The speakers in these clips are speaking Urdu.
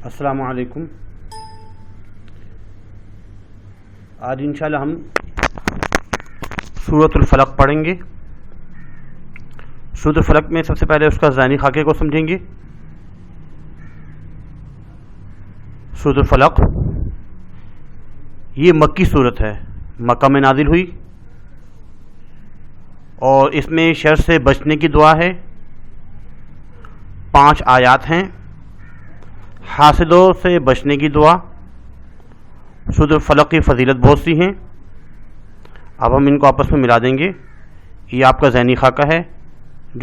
السلام علیکم۔ آج انشاءاللہ ہم سورۃ الفلق پڑھیں گے۔ سورۃ الفلق میں سب سے پہلے اس کا ذہنی خاکے کو سمجھیں گے۔ سورۃ الفلق یہ مکی صورت ہے، مکہ میں نازل ہوئی، اور اس میں شر سے بچنے کی دعا ہے۔ 5 آیات ہیں۔ حاسدوں سے بچنے کی دعا۔ سورۃ الفلق کی فضیلت بہت سی ہیں، اب ہم ان کو آپس میں ملا دیں گے۔ یہ آپ کا ذہنی خاکہ ہے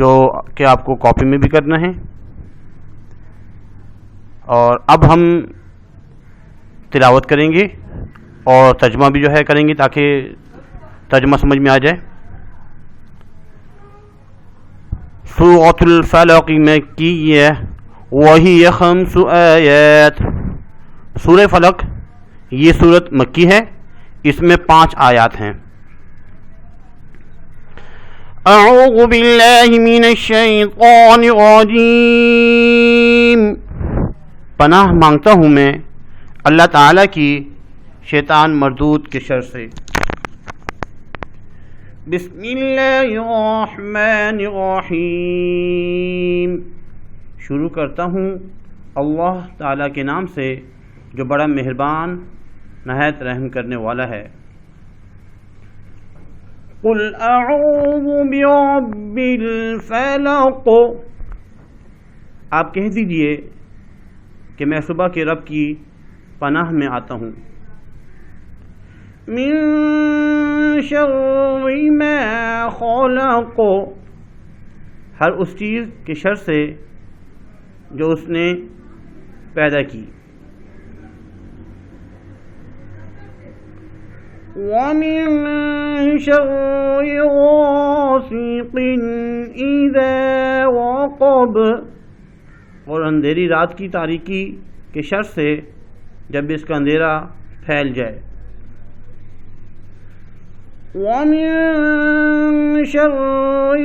جو کہ آپ کو کاپی میں بھی کرنا ہے، اور اب ہم تلاوت کریں گے اور ترجمہ بھی کریں گے تاکہ ترجمہ سمجھ میں آ جائے۔ سورۃ الفلق میں کی وہی 5 آیات۔ سورہ فلق یہ سورت مکی ہے، اس میں 5 آیات ہیں۔ اعوذ باللہ من الشیطان الرجیم، پناہ مانگتا ہوں میں اللہ تعالی کی شیطان مردود کے شر سے۔ بسم اللہ الرحمن الرحیم، شروع کرتا ہوں اللہ تعالیٰ کے نام سے جو بڑا مہربان نہایت رحم کرنے والا ہے۔ قل اعوذ برب الفلق، آپ کہہ دیجئے کہ میں صبح کے رب کی پناہ میں آتا ہوں۔ من شر ما خلق، ہر اس چیز کے شر سے جو اس نے پیدا کی۔ وَمِن شَرِّ غَاسِقٍ إِذَا وَقَبَ، اور اندھیری رات کی تاریکی کے شر سے جب اس کا اندھیرا پھیل جائے۔ وَمِن شَرِّ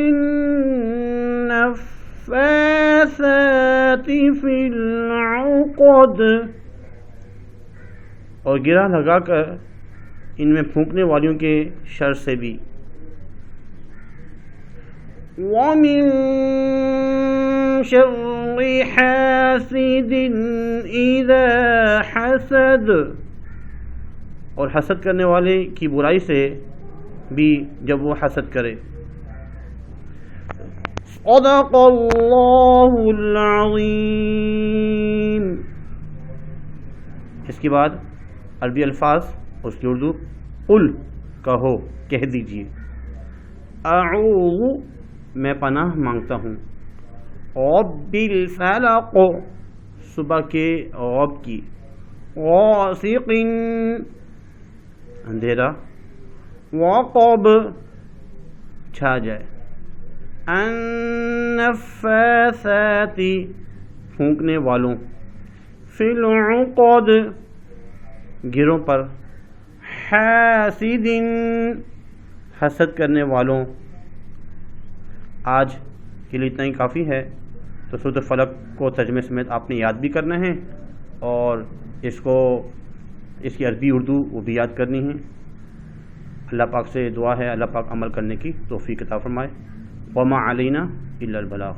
النَّفَّاثَاتِ فِي الْعُقَدِ، اور گرہ لگا کر ان میں پھونکنے والیوں کے شر سے بھی۔ وَمِن شَرِّ حَاسِدٍ إِذَا حَسَدَ، اور حسد کرنے والے کی برائی سے بھی جب وہ حسد کرے۔ صدق اللہ العظیم۔ اس کے بعد عربی الفاظ، اس کی اردو۔ قل کہو، کہہ دیجئے۔ اعوذ میں پناہ مانگتا ہوں، رب الفلق صبح کے رب کی، غاسق اندھیرا، وقب چھا جائے، النفاثات پھونکنے والوں، فی العقد گروں پر، حاسد حسد کرنے والوں۔ آج کے لیے اتنا ہی کافی ہے، تو سورۃ الفلق کو ترجمے سمیت آپ نے یاد بھی کرنا ہے، اور اس کی عربی اردو وہ بھی یاد کرنی ہے۔ اللہ پاک سے دعا ہے اللہ پاک عمل کرنے کی توفیق عطا فرمائے۔ وما علینا الا البلاغ۔